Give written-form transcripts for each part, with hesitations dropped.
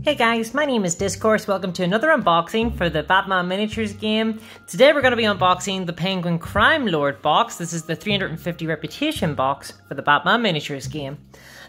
Hey guys, my name is Discourse. Welcome to another unboxing for the Batman Miniatures game. Today we're going to be unboxing the Penguin Crimelord box. This is the 350 reputation box for the Batman Miniatures game.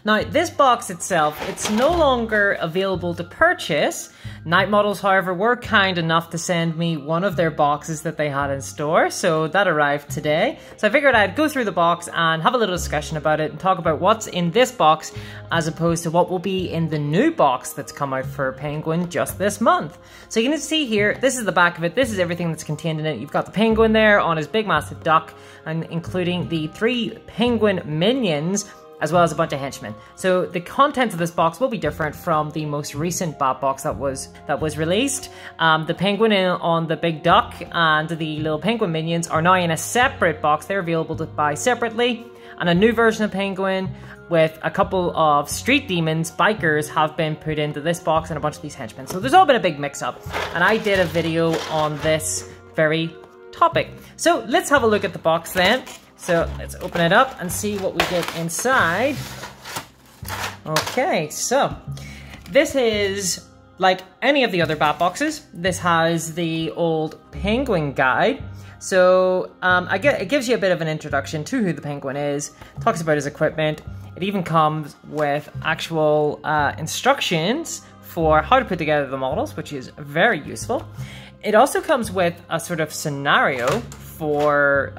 Now, this box itself, it's no longer available to purchase. Night Models, however, were kind enough to send me one of their boxes that they had in store, so that arrived today. So I figured I'd go through the box and have a little discussion about it and talk about what's in this box as opposed to what will be in the new box that's come out for Penguin just this month. So you can see here, this is the back of it. This is everything that's contained in it. You've got the Penguin there on his big massive duck, and including the 3 Penguin minions, as well as a bunch of henchmen. So the contents of this box will be different from the most recent Bat box that was released. The Penguin on the big duck and the little Penguin minions are now in a separate box. They're available to buy separately. And a new version of Penguin with a couple of street demons, bikers, have been put into this box, and a bunch of these henchmen. So there's all been a big mix-up. And I did a video on this very topic. So let's have a look at the box then. So let's open it up and see what we get inside. Okay, so this is like any of the other Bat boxes. This has the old Penguin guide. So it gives you a bit of an introduction to who the Penguin is, talks about his equipment. It even comes with actual instructions for how to put together the models, which is very useful. It also comes with a sort of scenario for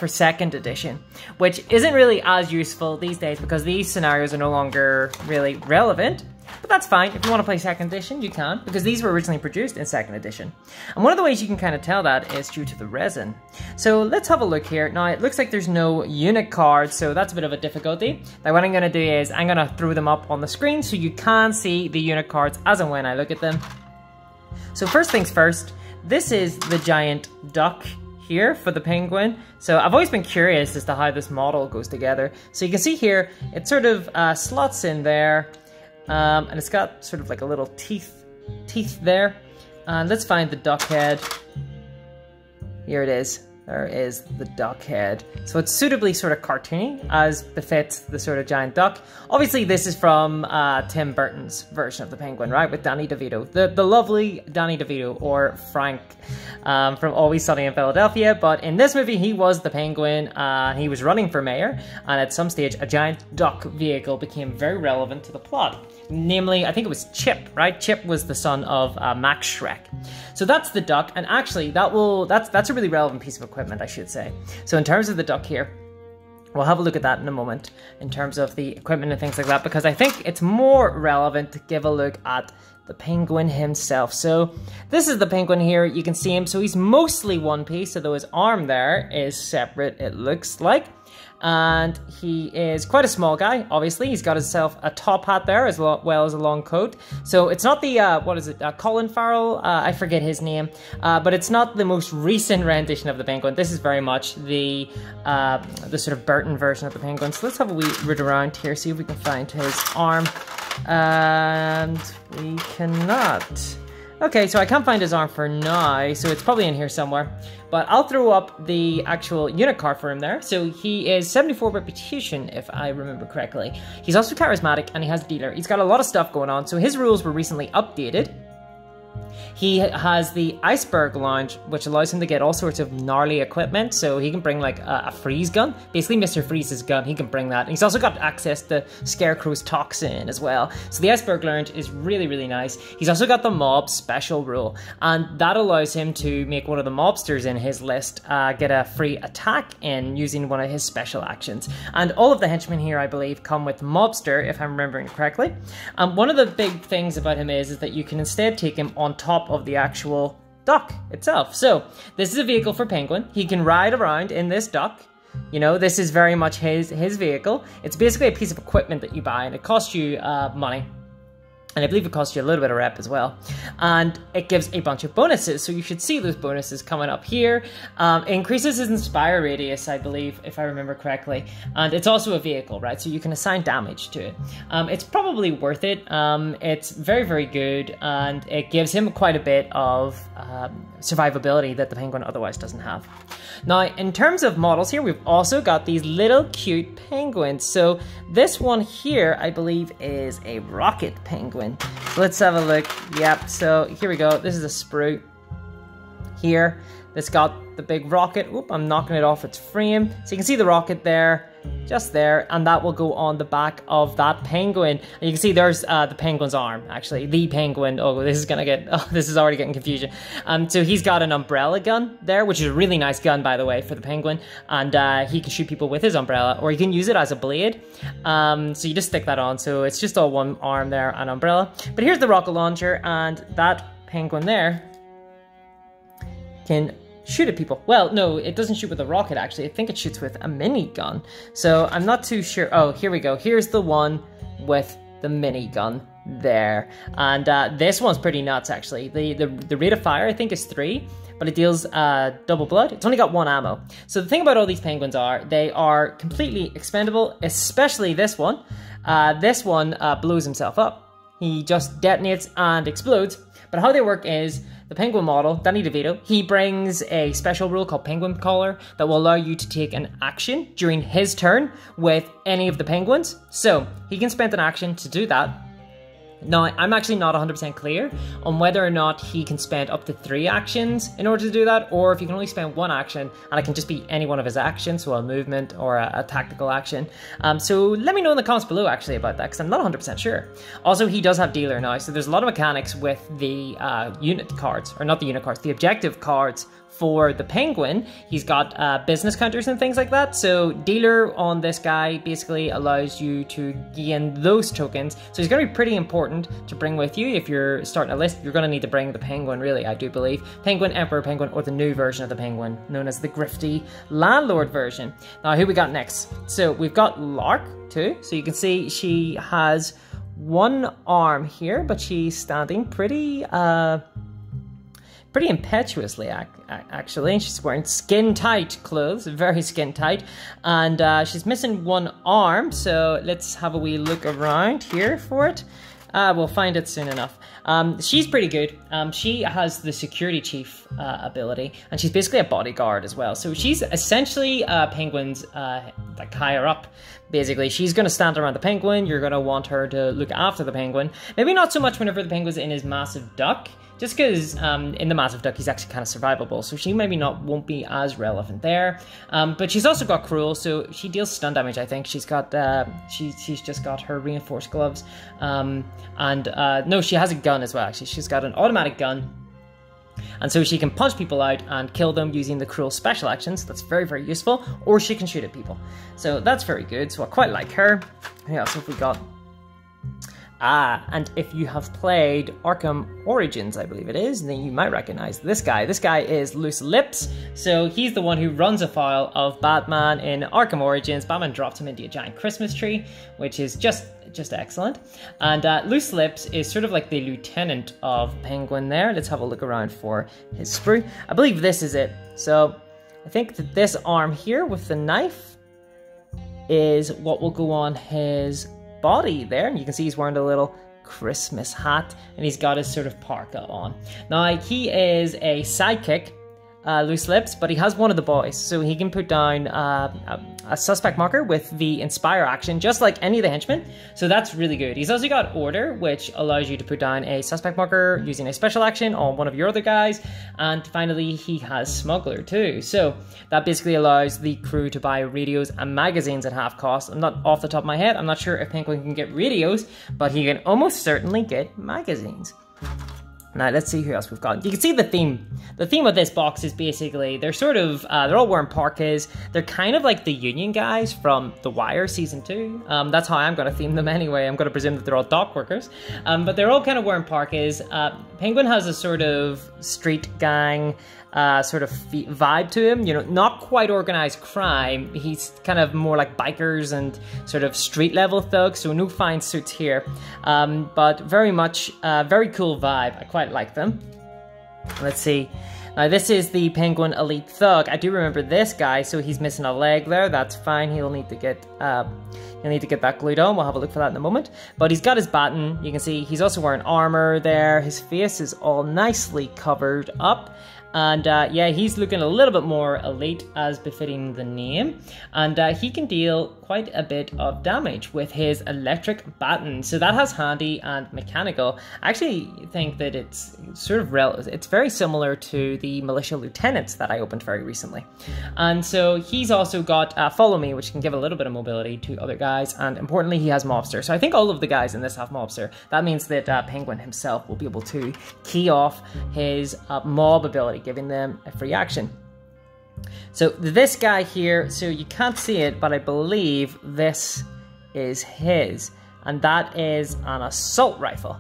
second edition, which isn't really as useful these days because these scenarios are no longer really relevant. But that's fine. If you want to play second edition, you can, because these were originally produced in second edition. And one of the ways you can kind of tell that is due to the resin. So let's have a look here. Now, it looks like there's no unit cards, so that's a bit of a difficulty. Now, what I'm going to do is I'm going to throw them up on the screen so you can see the unit cards as and when I look at them. So first things first, this is the giant duck here for the Penguin. So I've always been curious as to how this model goes together. So you can see here, it sort of slots in there, and it's got sort of like a little teeth there. And let's find the duck head. Here it is. There is the duck head. So it's suitably sort of cartoony, as befits the sort of giant duck. Obviously, this is from Tim Burton's version of the Penguin, right? With Danny DeVito. The lovely Danny DeVito, or Frank, from Always Sunny in Philadelphia. But in this movie, he was the Penguin. He was running for mayor. And at some stage, a giant duck vehicle became very relevant to the plot. Namely, I think it was Chip, right? Chip was the son of Max Shrek. So that's the duck, and actually that's a really relevant piece of equipment, I should say. So in terms of the duck here, we'll have a look at that in a moment, in terms of the equipment and things like that, because I think it's more relevant to give a look at the Penguin himself. So this is the Penguin here, you can see him, so he's mostly one piece, although his arm there is separate, it looks like. And he is quite a small guy, obviously. He's got himself a top hat there as well as a long coat. So it's not the, Colin Farrell? I forget his name. But it's not the most recent rendition of the Penguin. This is very much the sort of Burton version of the Penguin. So let's have a wee root around here, see if we can find his arm. And we cannot. Okay, so I can't find his arm for now, so it's probably in here somewhere. But I'll throw up the actual unit card for him there. So he is 74 reputation, if I remember correctly. He's also charismatic, and he has dealer. He's got a lot of stuff going on, so his rules were recently updated. He has the Iceberg Lounge, which allows him to get all sorts of gnarly equipment. So he can bring like a freeze gun, basically Mr. Freeze's gun, he can bring that. And he's also got access to Scarecrow's toxin as well. So the Iceberg Lounge is really, really nice. He's also got the mob special rule, and that allows him to make one of the mobsters in his list get a free attack in using one of his special actions. And all of the henchmen here, I believe, come with mobster, if I'm remembering correctly. One of the big things about him is that you can instead take him on top of the actual duck itself. So this is a vehicle for Penguin. He can ride around in this duck. You know, this is very much his vehicle. It's basically a piece of equipment that you buy, and it costs you money. And I believe it costs you a little bit of rep as well. And it gives a bunch of bonuses. So you should see those bonuses coming up here. It increases his inspire radius, I believe, if I remember correctly. And it's also a vehicle, right? So you can assign damage to it. It's probably worth it. It's very, very good. And it gives him quite a bit of survivability that the Penguin otherwise doesn't have. Now, in terms of models here, we've also got these little cute penguins. So this one here, I believe, is a rocket penguin. Penguin. So let's have a look. Yep, so here we go. This is a sprue here. It's got the big rocket. Oop, I'm knocking it off its frame. So you can see the rocket there, just there, and that will go on the back of that penguin. And you can see there's the penguin's arm, actually. The penguin. Oh, this is already getting confusion. So he's got an umbrella gun there, which is a really nice gun, by the way, for the penguin. And he can shoot people with his umbrella, or you can use it as a blade. So you just stick that on. So it's just all one arm there, an umbrella. But here's the rocket launcher, and that penguin there can shoot at people. Well, no, it doesn't shoot with a rocket, actually. I think it shoots with a minigun. So I'm not too sure. Oh, here we go. Here's the one with the minigun there. And this one's pretty nuts, actually. The rate of fire, I think, is 3, but it deals double blood. It's only got 1 ammo. So the thing about all these penguins are, they are completely expendable, especially this one. This one blows himself up. He just detonates and explodes. But how they work is, the penguin model, Danny DeVito, he brings a special rule called Penguin Collar that will allow you to take an action during his turn with any of the penguins. So he can spend an action to do that. Now, I'm actually not 100% clear on whether or not he can spend up to 3 actions in order to do that, or if he can only spend 1 action, and it can just be any one of his actions, so a movement or a tactical action. So let me know in the comments below, actually, about that, because I'm not 100% sure. Also, he does have dealer now, so there's a lot of mechanics with the unit cards, or not the unit cards, the objective cards for the penguin. He's got business counters and things like that. So dealer on this guy basically allows you to gain those tokens. So he's going to be pretty important to bring with you. If you're starting a list, you're going to need to bring the penguin, really, I do believe. Penguin, Emperor Penguin, or the new version of the penguin, known as the Grifty Landlord version. Now, who we got next? So we've got Lark, too. So you can see she has 1 arm here, but she's standing pretty impetuously, actually. She's wearing skin-tight clothes, very skin-tight, and she's missing 1 arm, so let's have a wee look around here for it. We'll find it soon enough. She's pretty good. She has the security chief ability, and she's basically a bodyguard as well. So she's essentially Penguin's like higher up. Basically, she's going to stand around the penguin. You're going to want her to look after the penguin. Maybe not so much whenever the penguin's in his massive duck, just because in the massive duck he's actually kind of survivable, so she maybe won't be as relevant there. But she's also got cruel, so she deals stun damage. I think she's got she's just got her reinforced gloves, no, she has a gun as well. Actually, she's got an automatic gun. And so she can punch people out and kill them using the cruel special actions. That's very, very useful. Or she can shoot at people. So that's very good. So I quite like her. Who else have we got? And if you have played Arkham Origins, I believe it is, then you might recognize this guy. This guy is Loose Lips. So he's the one who runs afoul of Batman in Arkham Origins. Batman dropped him into a giant Christmas tree, which is just excellent. And Loose Lips is sort of like the lieutenant of Penguin there. Let's have a look around for his sprue. I believe this is it. So I think that this arm here with the knife is what will go on his body there, and you can see he's wearing a little Christmas hat, and he's got his sort of parka on. Now, he is a sidekick, Loose Lips, but he has one of the boys, so he can put down a suspect marker with the Inspire action, just like any of the henchmen, so that's really good. He's also got Order, which allows you to put down a suspect marker using a special action on one of your other guys, and finally he has Smuggler too, so that basically allows the crew to buy radios and magazines at half cost. I'm not off the top of my head, I'm not sure if Penguin can get radios, but he can almost certainly get magazines. Now, let's see who else we've got. You can see the theme. The theme of this box is basically, they're sort of, they're all wearing parkas. They're kind of like the Union guys from The Wire Season 2. That's how I'm going to theme them anyway. I'm going to presume that they're all dock workers. But they're all kind of wearing parkas. Penguin has a sort of street gang sort of vibe to him, you know, not quite organized crime. He's kind of more like bikers and sort of street level thugs, so no fine suits here. But very much, very cool vibe. I quite like them. Let's see. Now this is the Penguin Elite Thug. I do remember this guy, so he's missing a leg there. That's fine. He'll need to get that glued on. We'll have a look for that in a moment. But he's got his baton. You can see he's also wearing armor there. His face is all nicely covered up. And yeah, he's looking a little bit more elite as befitting the name. And he can deal quite a bit of damage with his electric baton. So that has handy and mechanical. I actually think that it's sort of it's very similar to the militia lieutenants that I opened very recently. And so he's also got follow me, which can give a little bit of mobility to other guys. And importantly, he has mobster. So I think all of the guys in this have mobster. That means that Penguin himself will be able to key off his mob ability, giving them a free action. So this guy here, so you can't see it, but I believe this is his, and that is an assault rifle.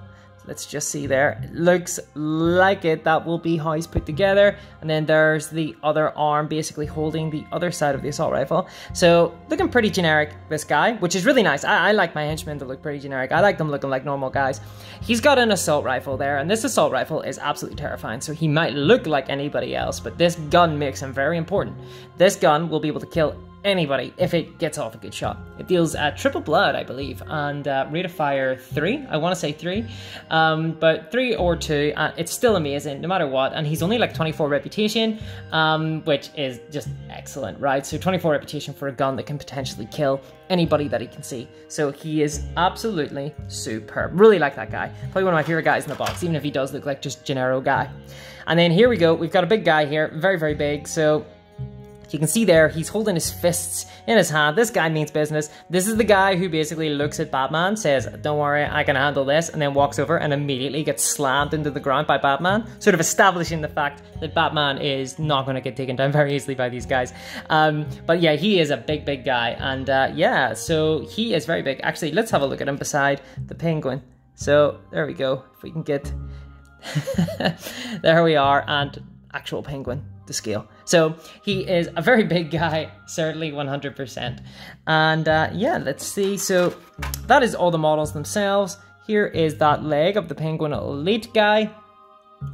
Let's just see there. It looks like it. That will be how he's put together. And then there's the other arm basically holding the other side of the assault rifle. So looking pretty generic, this guy, which is really nice. I like my henchmen to look pretty generic. I like them looking like normal guys. He's got an assault rifle there, and this assault rifle is absolutely terrifying. So he might look like anybody else, but this gun makes him very important. This gun will be able to kill anybody if it gets off a good shot. It deals triple blood, I believe, and rate of fire 3. I want to say 3, but 3 or 2. It's still amazing no matter what, and he's only like 24 reputation, which is just excellent, right? So 24 reputation for a gun that can potentially kill anybody that he can see. So he is absolutely superb. Really like that guy. Probably one of my favorite guys in the box, even if he does look like just Gennaro guy. And then here we go. We've got a big guy here, very, very big. So you can see there, he's holding his fists in his hand. This guy means business. This is the guy who basically looks at Batman, says, don't worry, I can handle this, and then walks over and immediately gets slammed into the ground by Batman, sort of establishing the fact that Batman is not going to get taken down very easily by these guys. But yeah, he is a big, big guy, and yeah, so he is very big. Actually, let's have a look at him beside the Penguin. So there we go, if we can get... there we are, and actual Penguin to scale. So he is a very big guy, certainly 100%. And yeah, let's see. So that is all the models themselves. Here is that leg of the Penguin Elite guy.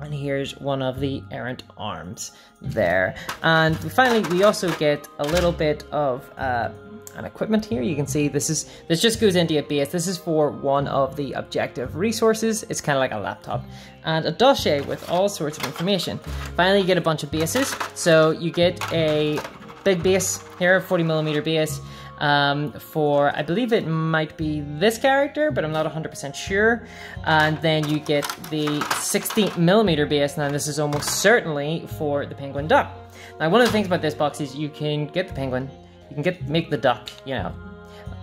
And here's one of the errant arms there. And finally, we also get a little bit of an equipment here. You can see this just goes into a base. This is for one of the objective resources. It's kind of like a laptop. And a dossier with all sorts of information. Finally, you get a bunch of bases. So you get a big base here, 40mm base, for, I believe it might be this character, but I'm not 100% sure. And then you get the 16mm base, and this is almost certainly for the Penguin Duck. Now, one of the things about this box is you can get the Penguin, you can make the duck, you know,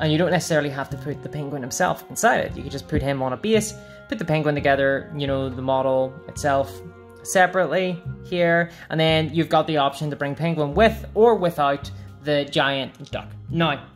and you don't necessarily have to put the Penguin himself inside it. You can just put him on a base, put the Penguin together, you know, the model itself separately here, and then you've got the option to bring Penguin with or without the giant duck. Now,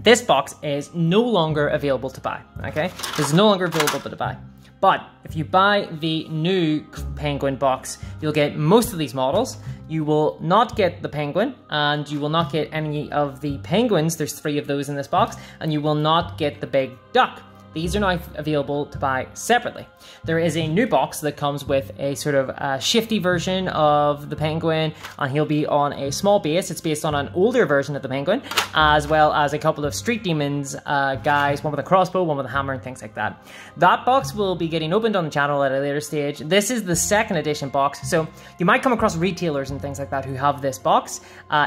this box is no longer available to buy, okay? This is no longer available to buy. But if you buy the new Penguin box, you'll get most of these models. You will not get the Penguin, and you will not get any of the penguins. There's 3 of those in this box, and you will not get the big duck. These are now available to buy separately. There is a new box that comes with a sort of shifty version of the Penguin, and he'll be on a small base. It's based on an older version of the Penguin, as well as a couple of Street Demons guys, one with a crossbow, one with a hammer, and things like that. That box will be getting opened on the channel at a later stage. This is the 2nd edition box, so you might come across retailers and things like that who have this box,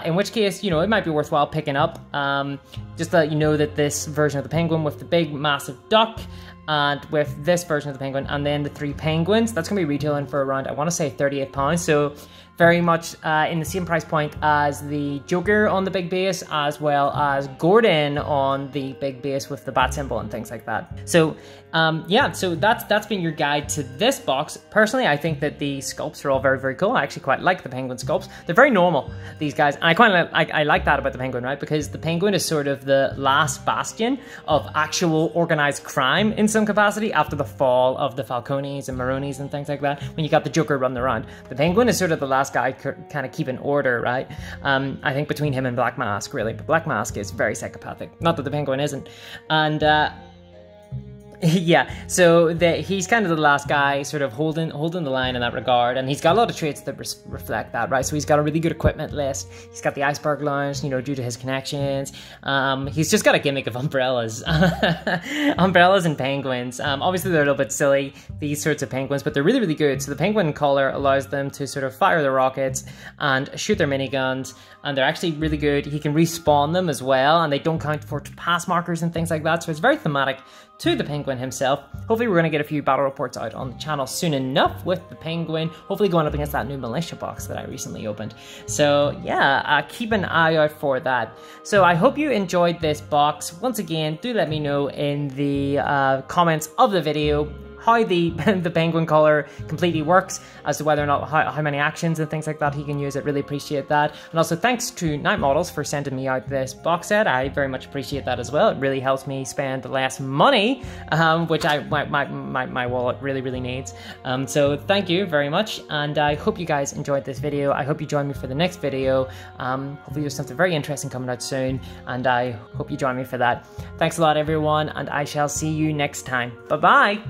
in which case, you know, it might be worthwhile picking up, just to let you know that this version of the Penguin with the big, massive duck, and with this version of the Penguin, and then the 3 penguins, that's going to be retailing for around, I want to say, £38. So very much in the same price point as the Joker on the big base, as well as Gordon on the big base with the bat symbol and things like that. So yeah, so that's been your guide to this box. Personally, I think that the sculpts are all very, very cool. I actually quite like the Penguin sculpts. They're very normal, these guys, and I like that about the Penguin, right? Because the Penguin is sort of the last bastion of actual organized crime in some capacity after the fall of the Falcones and Maronis and things like that, when you got the Joker running around. The Penguin is sort of the last guy kind of keeping order, right? I think between him and Black Mask, really. But Black Mask is very psychopathic. Not that the Penguin isn't. And Yeah, so he's kind of the last guy sort of holding the line in that regard, and he's got a lot of traits that reflect that, right? So he's got a really good equipment list. He's got the iceberg lounge, you know, due to his connections. He's just got a gimmick of umbrellas. Umbrellas and penguins. Obviously they're a little bit silly, these sorts of penguins, but they're really, really good. So the penguin collar allows them to sort of fire their rockets and shoot their miniguns, and they're actually really good. He can respawn them as well, and they don't count for pass markers and things like that, so it's very thematic to the penguin himself. Hopefully we're going to get a few battle reports out on the channel soon enough with the penguin, hopefully going up against that new militia box that I recently opened. So yeah, keep an eye out for that. So I hope you enjoyed this box. Once again, do let me know in the comments of the video how the penguin collar completely works, as to whether or not how many actions and things like that he can use. I'd really appreciate that. And also thanks to Night Models for sending me out this box set. I very much appreciate that as well. It really helps me spend less money, which my wallet really, really needs. So thank you very much, and I hope you guys enjoyed this video. I hope you join me for the next video. Hopefully there's something very interesting coming out soon, and I hope you join me for that. Thanks a lot, everyone, and I shall see you next time. Bye-bye!